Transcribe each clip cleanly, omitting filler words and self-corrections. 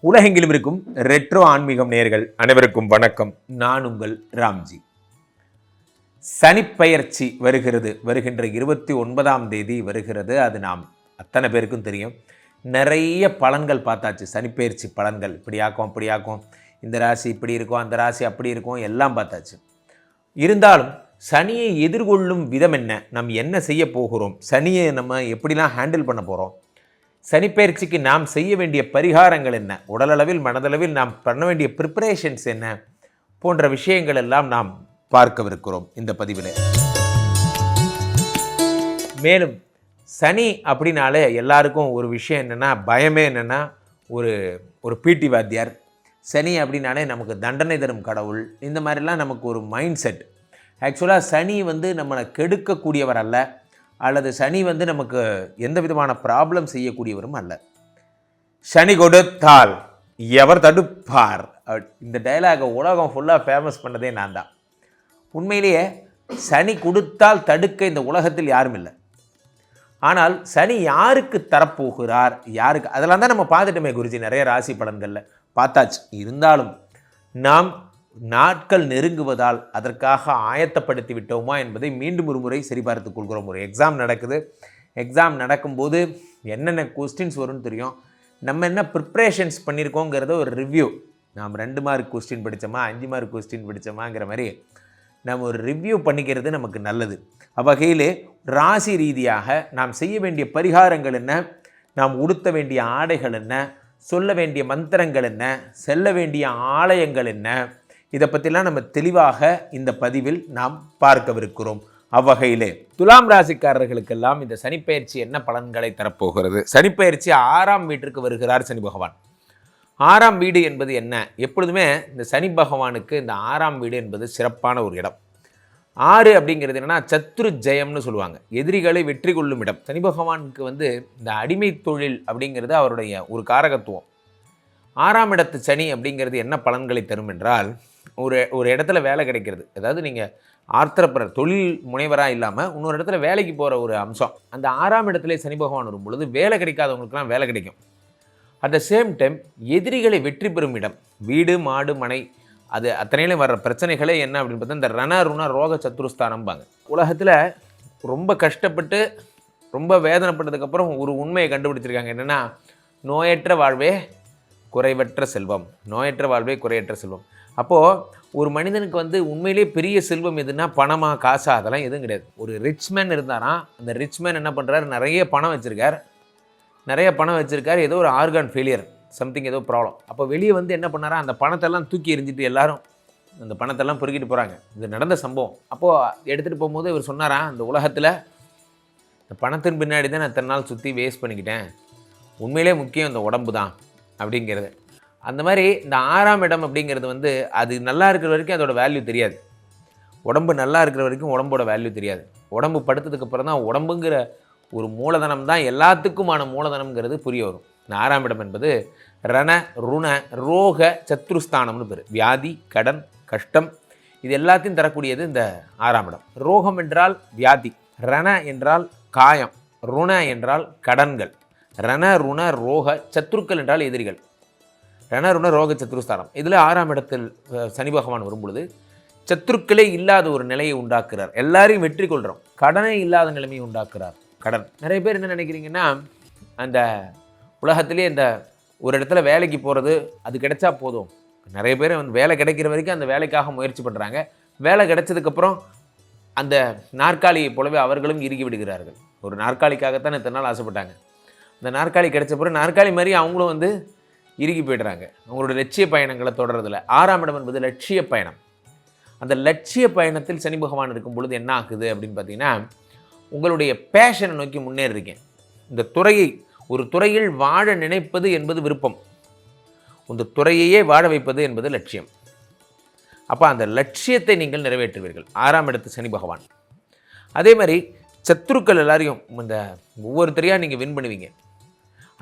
உலகெங்கிலும் இருக்கும் ரெட்ரோ ஆன்மீகம் நேயர்கள் அனைவருக்கும் வணக்கம். நான் உங்கள் ராம்ஜி. சனிப்பெயர்ச்சி வருகின்ற 29ஆம் தேதி வருகிறது. அது நாம் அத்தனை பேருக்கும் தெரியும். நிறைய பலன்கள் பார்த்தாச்சு. சனிப்பெயர்ச்சி பலன்கள் இப்படியாக்கும் அப்படியாக்கும், இந்த ராசி இப்படி இருக்கும், அந்த ராசி அப்படி இருக்கும், எல்லாம் பார்த்தாச்சு. இருந்தாலும் சனியை எதிர்கொள்ளும் விதம் என்ன, நம்ம என்ன செய்ய போகிறோம், சனியை நம்ம எப்படிலாம் ஹேண்டில் பண்ண போகிறோம், சனிப்பெயர்ச்சிக்கு நாம் செய்ய வேண்டிய பரிகாரங்கள் என்ன, உடலளவில் மனதளவில் நாம் பண்ண வேண்டிய ப்ரிப்பரேஷன்ஸ் என்ன போன்ற விஷயங்கள் எல்லாம் நாம் பார்க்கவிருக்கிறோம் இந்த பதிவில். மேலும் சனி அப்படின்னாலே எல்லாருக்கும் ஒரு விஷயம் என்னென்னா, பயமே என்னென்னா, ஒரு பிடி வாத்தியார், சனி அப்படின்னாலே நமக்கு தண்டனை தரும் கடவுள், இந்த மாதிரிலாம் நமக்கு ஒரு மைண்ட் செட். ஆக்சுவலாக சனி நம்மளை கெடுக்கக்கூடியவர் அல்ல, அல்லது சனி நமக்கு எந்த விதமான ப்ராப்ளம் செய்யக்கூடியவரும் அல்ல. சனி கொடுத்தால் எவர் தடுப்பார், இந்த டைலாகை உலகம் ஃபுல்லாக ஃபேமஸ் பண்ணதே நான் தான். உண்மையிலேயே சனி கொடுத்தால் தடுக்க இந்த உலகத்தில் யாரும் இல்லை. ஆனால் சனி யாருக்கு தரப்போகிறார், யாருக்கு, அதெல்லாம் தான் நம்ம பார்த்துட்டோமே குருஜி, நிறைய ராசி பலன்களில் பார்த்தாச்சு. இருந்தாலும் நாம் நாட்கள் நெருங்குவதால் அதற்காக ஆயத்தப்படுத்தி விட்டோமா என்பதை மீண்டும் ஒரு முறை சரிபார்த்துக் கொள்கிறோம். ஒரு எக்ஸாம் நடக்குது. எக்ஸாம் நடக்கும்போது என்னென்ன கொஸ்டின்ஸ் வரும்னு தெரியும். நம்ம என்ன ப்ரிப்ரேஷன்ஸ் பண்ணியிருக்கோங்கிறத ஒரு ரிவ்யூ, நாம் 2 மார்க் கொஸ்டின் படித்தோமா, 5 மார்க் கொஸ்டின் படித்தோமாங்கிற மாதிரி நம்ம ஒரு ரிவ்யூ பண்ணிக்கிறது நமக்கு நல்லது. அவ்வகையிலே ராசி ரீதியாக நாம் செய்ய வேண்டிய பரிகாரங்கள் என்ன, நாம் உடுத்த வேண்டிய ஆடைகள் என்ன, சொல்ல வேண்டிய மந்திரங்கள் என்ன, செல்ல வேண்டிய ஆலயங்கள் என்ன, இதை பற்றிலாம் நம்ம தெளிவாக இந்த பதிவில் நாம் பார்க்கவிருக்கிறோம். அவ்வகையிலே துலாம் ராசிக்காரர்களுக்கெல்லாம் இந்த சனிப்பெயர்ச்சி என்ன பலன்களை தரப்போகிறது. சனிப்பெயர்ச்சி 6ஆம் வீட்டிற்கு வருகிறார் சனி பகவான். 6ஆம் வீடு என்பது என்ன, எப்பொழுதுமே இந்த சனி பகவானுக்கு இந்த 6ஆம் வீடு என்பது சிறப்பான ஒரு இடம். 6 அப்படிங்கிறது என்னென்னா சத்ரு ஜெயம்னு சொல்லுவாங்க, எதிரிகளை வெற்றி கொள்ளும் இடம். சனி பகவானுக்கு இந்த அடிமை தொழில் அப்படிங்கிறது அவருடைய ஒரு காரகத்துவம். 6ஆம் இடத்து சனி அப்படிங்கிறது என்ன பலன்களை தரும் என்றால், ஒரு இடத்துல வேலை கிடைக்கிறது. அதாவது நீங்கள் ஆர்த்தரப்பர் தொழில் முனைவராக இல்லாமல் இன்னொரு இடத்துல வேலைக்கு போகிற ஒரு அம்சம். அந்த 6ஆம் இடத்துல சனி பகவான் வரும் பொழுது வேலை கிடைக்காதவங்களுக்குலாம் வேலை கிடைக்கும். அட் த சேம் டைம் எதிரிகளை வெற்றி பெறும் இடம். வீடு மாடு மனை அது அத்தனையிலும் வர்ற பிரச்சனைகளே என்ன அப்படின்னு பார்த்தா இந்த ரண ருண ரோக சத்ருஸ்தானம்பாங்க. உலகத்தில் ரொம்ப கஷ்டப்பட்டு ரொம்ப வேதனைப்பட்டதுக்கப்புறம் ஒரு உண்மையை கண்டுபிடிச்சிருக்காங்க. என்னென்னா, நோயற்ற வாழ்வே குறைவற்ற செல்வம், நோயற்ற வாழ்வே குறையற்ற செல்வம். அப்போது ஒரு மனிதனுக்கு உண்மையிலே பெரிய செல்வம் எதுனா பணமா காசா அதெல்லாம் எதுவும் கிடையாது. ஒரு ரிச் மேன் இருந்தாராம். அந்த ரிச் மேன் என்ன பண்ணுறாரு, நிறைய பணம் வச்சுருக்கார். ஏதோ ஒரு ஆர்கான் ஃபெயிலியர், சம்திங் ஏதோ ப்ராப்ளம். அப்போ வெளியே என்ன பண்ணாரா, அந்த பணத்தெல்லாம் தூக்கி எறிஞ்சிட்டு எல்லாரும் அந்த பணத்தெல்லாம் பொறுக்கிட்டு போகிறாங்க. இது நடந்த சம்பவம். அப்போது எடுத்துகிட்டு போகும்போது இவர் சொன்னாரா, அந்த உலகத்தில் இந்த பணத்தின் பின்னாடி தான் நான் இத்தனை நாள் சுற்றி வேஸ்ட் பண்ணிக்கிட்டேன், உண்மையிலே முக்கியம் இந்த உடம்பு தான் அப்படிங்கிறது. அந்த மாதிரி இந்த 6ஆம் இடம் அப்படிங்கிறது அது நல்லா இருக்கிற வரைக்கும் அதோட வேல்யூ தெரியாது. உடம்பு நல்லா இருக்கிற வரைக்கும் உடம்போட வேல்யூ தெரியாது. உடம்பு படுத்ததுக்கப்புறம் தான் உடம்புங்கிற ஒரு மூலதனம் தான் எல்லாத்துக்குமான மூலதனம்ங்கிறது புரிய வரும். இந்த 6ஆம் இடம் என்பது ரண ருண ரோக சத்ருஸ்தானம்னு பேர். வியாதி, கடன், கஷ்டம் இது எல்லாத்தையும் தரக்கூடியது இந்த 6ஆம் இடம். ரோகம் என்றால் வியாதி, ரண என்றால் காயம், ருண என்றால் கடன்கள், ரண ருண ரோக சத்ருக்கள் என்றால் எதிரிகள். ரணருண ரோக சத்ருஸ்தானம். இதில் 6ஆம் இடத்தில் சனி பகவான் வரும்பொழுது சத்ருக்களே இல்லாத ஒரு நிலையை உண்டாக்குறார். எல்லாரையும் வெற்றி கொள்கிறோம். கடனே இல்லாத நிலைமையை உண்டாக்குறார். கடன், நிறைய பேர் என்ன நினைக்கிறீங்கன்னா, அந்த உலகத்திலே இந்த ஒரு இடத்துல வேலைக்கு போகிறது அது கிடைச்சா போதும். நிறைய பேர் வேலை கிடைக்கிற வரைக்கும் அந்த வேலைக்காக முயற்சி பண்ணுறாங்க. வேலை கிடைச்சதுக்கப்புறம் அந்த நாற்காலியை போலவே அவர்களும் இறுகி விடுகிறார்கள். ஒரு நாற்காலிக்காகத்தான் இத்தனை நாள் ஆசைப்பட்டாங்க. அந்த நாற்காலி கிடைச்ச பிறகு நாற்காலி மாதிரி அவங்களும் இறுகி போய்டுறாங்க. அவங்களோட லட்சிய பயணங்களை தொடர்றதில்ல. 6ஆம் இடம் என்பது லட்சிய பயணம். அந்த லட்சிய பயணத்தில் சனி பகவான் இருக்கும் பொழுது என்ன ஆகுது அப்படின்னு பார்த்தீங்கன்னா, உங்களுடைய பேஷனை நோக்கி முன்னேறிருக்கேன். இந்த ஒரு துறையில் வாழ நினைப்பது என்பது விருப்பம், இந்த துறையையே வாழ வைப்பது என்பது லட்சியம். அப்போ அந்த லட்சியத்தை நீங்கள் நிறைவேற்றுவீர்கள் 6ஆம் இடத்து சனி பகவான். அதே மாதிரி சத்துருக்கள் எல்லாரையும் இந்த ஒவ்வொருத்தரையாக நீங்கள் வின் பண்ணுவீங்க.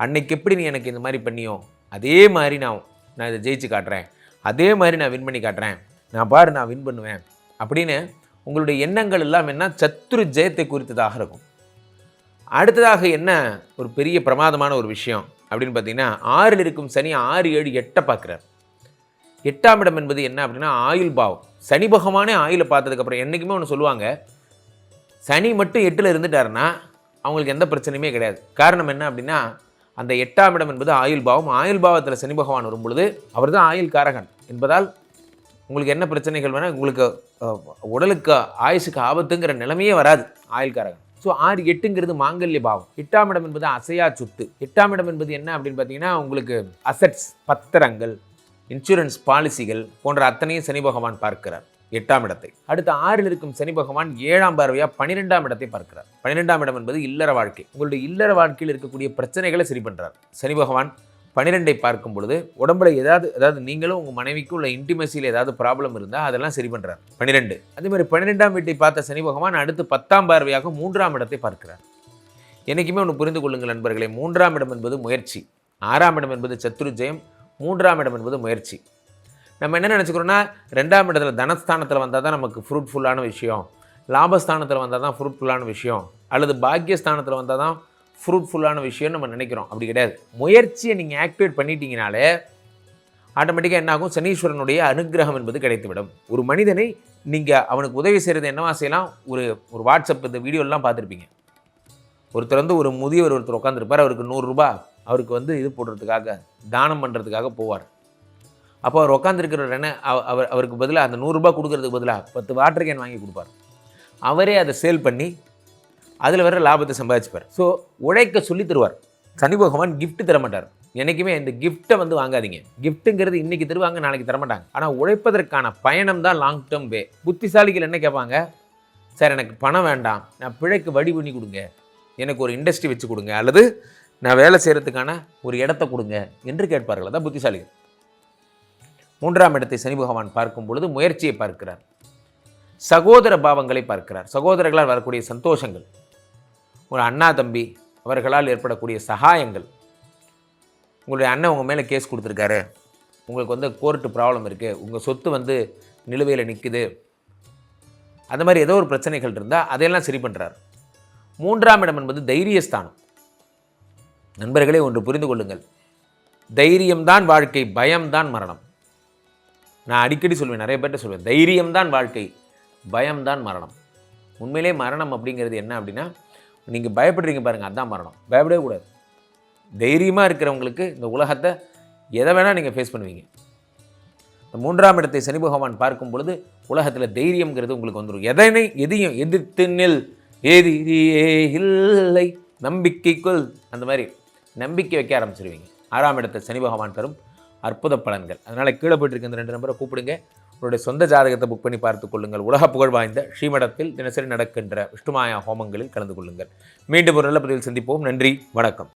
அன்னைக்கு எப்படி நீ எனக்கு இந்த மாதிரி பண்ணியோ அதே மாதிரி நான் இதை ஜெயிச்சு காட்டுறேன், அதே மாதிரி நான் வின் பண்ணி காட்டுறேன், நான் வின் பண்ணுவேன் அப்படின்னு உங்களுடைய எண்ணங்கள் எல்லாம் என்ன, சத்ரு ஜெயத்தை குறித்ததாக இருக்கும். அடுத்ததாக என்ன ஒரு பெரிய பிரமாதமான ஒரு விஷயம் அப்படின்னு பார்த்தீங்கன்னா 6ல் இருக்கும் சனி 6, 7, 8 பார்க்குறார். 8ஆம் இடம் என்பது என்ன அப்படின்னா ஆயுள் பாவம். சனி பகவானே ஆயுளை பார்த்ததுக்கப்புறம் என்றைக்குமே ஒன்று சொல்லுவாங்க, சனி மட்டும் 8ல் இருந்துட்டாருன்னா அவங்களுக்கு எந்த பிரச்சனையுமே கிடையாது. காரணம் என்ன அப்படின்னா அந்த 8ஆம் இடம் என்பது ஆயுள் பாவம். ஆயுள் பாவத்தில் சனி பகவான் வரும் பொழுது அவர் தான் ஆயுள் காரகன் என்பதால் உங்களுக்கு என்ன பிரச்சனைகள் வேணால் உங்களுக்கு உடலுக்கு ஆயுசுக்கு ஆபத்துங்கிற நிலைமையே வராது ஆயுள் காரகன். ஸோ 6, 8ங்கிறது மாங்கல்ய பாவம். 8ஆம் இடம் என்பது அசையா சொத்து. 8ஆம் இடம் என்பது என்ன அப்படின்னு பார்த்தீங்கன்னா உங்களுக்கு அசட்ஸ், பத்திரங்கள், இன்சூரன்ஸ் பாலிசிகள் போன்ற அத்தனையும் சனி பகவான் பார்க்கிறார் 8ஆம் இடத்தை. அடுத்து 6ல் இருக்கும் சனி பகவான் 7ஆம் பார்வையாக 12ஆம் இடத்தை பார்க்கிறார். 12ஆம் இடம் என்பது இல்லற வாழ்க்கை. உங்களுடைய இல்லற வாழ்க்கையில் இருக்கக்கூடிய பிரச்சனைகளை சரி பண்ணுறார் சனி பகவான். 12ஐ பார்க்கும் பொழுது உடம்புல அதாவது நீங்களும் உங்கள் மனைவிக்கும் உள்ள இன்டிமசியில் ஏதாவது ப்ராப்ளம் இருந்தால் அதெல்லாம் சரி பண்ணுறார் 12. அதே மாதிரி 12ஆம் வீட்டை பார்த்த சனி பகவான் அடுத்து 10ஆம் பார்வையாக 3ஆம் இடத்தை பார்க்கிறார். என்றைக்குமே ஒன்று புரிந்து கொள்ளுங்கள் நண்பர்களே, 3ஆம் இடம் என்பது முயற்சி, 6ஆம் இடம் என்பது சத்ரு ஜெயம், 3ஆம் இடம் என்பது முயற்சி. நம்ம என்ன நினச்சிக்கிறோன்னா 2ஆம் இடத்துல தனஸ்தானத்தில் வந்தால் தான் நமக்கு ஃப்ரூட்ஃபுல்லான விஷயம், லாபஸ்தானத்தில் வந்தால் தான் ஃப்ரூட்ஃபுல்லான விஷயம், அல்லது பாக்கியஸ்தானத்தில் வந்தால் தான் ஃப்ரூட்ஃபுல்லான விஷயம்னு நம்ம நினைக்கிறோம். அப்படி கிடையாது. முயற்சியை நீங்கள் ஆக்டிவேட் பண்ணிட்டீங்கனாலே ஆட்டோமேட்டிக்காக என்ன ஆகும், சனீஸ்வரனுடைய அனுகிரகம் என்பது கிடைத்துவிடும். ஒரு மனிதனை நீங்கள் அவனுக்கு உதவி செய்கிறது என்னவா செய்யலாம், ஒரு வாட்ஸ்அப் இந்த வீடியோலாம் பார்த்துருப்பீங்க. ஒருத்தர் வந்து ஒரு முதியவர் ஒருத்தர் உட்காந்துருப்பார், அவருக்கு 100 ரூபாய் அவருக்கு வந்து இது போடுறதுக்காக தானம் பண்ணுறதுக்காக போவார். அப்போ அவர் உட்காந்துருக்கிறவர் என்ன அவருக்கு பதிலாக அந்த 100 ரூபாய் கொடுக்கறதுக்கு பதிலாக 10 வாட்டர் கேன் வாங்கி கொடுப்பார். அவரே அதை சேல் பண்ணி அதில் வர லாபத்தை சம்பாதிச்சுப்பார். ஸோ உழைக்க சொல்லி தருவார். சனி பகவான் கிஃப்ட் தரமாட்டார். என்றைக்குமே இந்த கிஃப்ட்டை வந்து வாங்காதீங்க. கிஃப்ட்டுங்கிறது இன்றைக்கி தருவாங்க, நாளைக்கு தரமாட்டாங்க. ஆனால் உழைப்பதற்கான பயணம் தான் லாங் டேர்ம் வே. புத்திசாலிகள் என்ன கேட்பாங்க, சார் எனக்கு பணம் வேண்டாம், நான் பிழைக்கு வழி பண்ணி கொடுங்க, எனக்கு ஒரு இண்டஸ்ட்ரி வச்சு கொடுங்க, அல்லது நான் வேலை செய்கிறதுக்கான ஒரு இடத்த கொடுங்க என்று கேட்பார்கள். அதான் புத்திசாலிகள். 3ஆம் இடத்தை சனி பகவான் பார்க்கும் பொழுது முயற்சியை பார்க்கிறார். சகோதர பாவங்களை பார்க்கிறார். சகோதரர்களால் வரக்கூடிய சந்தோஷங்கள், ஒரு அண்ணா தம்பி அவர்களால் ஏற்படக்கூடிய சகாயங்கள், உங்களுடைய அண்ணன் உங்கள் மேலே கேஸ் கொடுத்துருக்காரு, உங்களுக்கு வந்து கோர்ட்டு ப்ராப்ளம் இருக்குது, உங்கள் சொத்து வந்து நிலுவையில் நிற்குது, அந்த மாதிரி ஏதோ ஒரு பிரச்சனைகள் இருந்தால் அதையெல்லாம் சரி பண்ணுறார். 3ஆம் இடம் என்பது தைரியஸ்தானம். நண்பர்களே ஒன்று புரிந்து கொள்ளுங்கள், தைரியம்தான் வாழ்க்கை, பயம்தான் மரணம். நான் அடிக்கடி சொல்வேன், நிறைய பேர்கிட்ட சொல்வேன், தைரியம்தான் வாழ்க்கை, பயம்தான் மரணம். உண்மையிலே மரணம் அப்படிங்கிறது என்ன அப்படின்னா, நீங்கள் பயப்படுறீங்க பாருங்கள், அதுதான் மரணம். பயப்படவே கூடாது. தைரியமாக இருக்கிறவங்களுக்கு இந்த உலகத்தை எதை வேணால் நீங்கள் ஃபேஸ் பண்ணுவீங்க. இந்த 3ஆம் இடத்தை சனி பகவான் பார்க்கும் பொழுது உலகத்தில் தைரியம்ங்கிறது உங்களுக்கு வந்துடும். எதையும் எதிர்த்து நில், எதிரியே இல்லை, நம்பிக்கைக்குள், அந்த மாதிரி நம்பிக்கை வைக்க ஆரம்பிச்சிருவீங்க. 6ஆம் இடத்தை சனி பகவான் தரும் அற்புத பலன்கள். அதனால் கீழே போயிட்டு இந்த 2 நம்பரை கூப்பிடுங்க. உங்களுடைய சொந்த ஜாதகத்தை புக் பண்ணி பார்த்து கொள்ளுங்கள். உலக புகழ் வாய்ந்த ஸ்ரீமடத்தில் தினசரி நடக்கின்ற விஷ்ணுமாயா ஹோமங்களில் கலந்து கொள்ளுங்கள். மீண்டும் ஒரு நல்ல பதிவில் சந்திப்போம். நன்றி, வணக்கம்.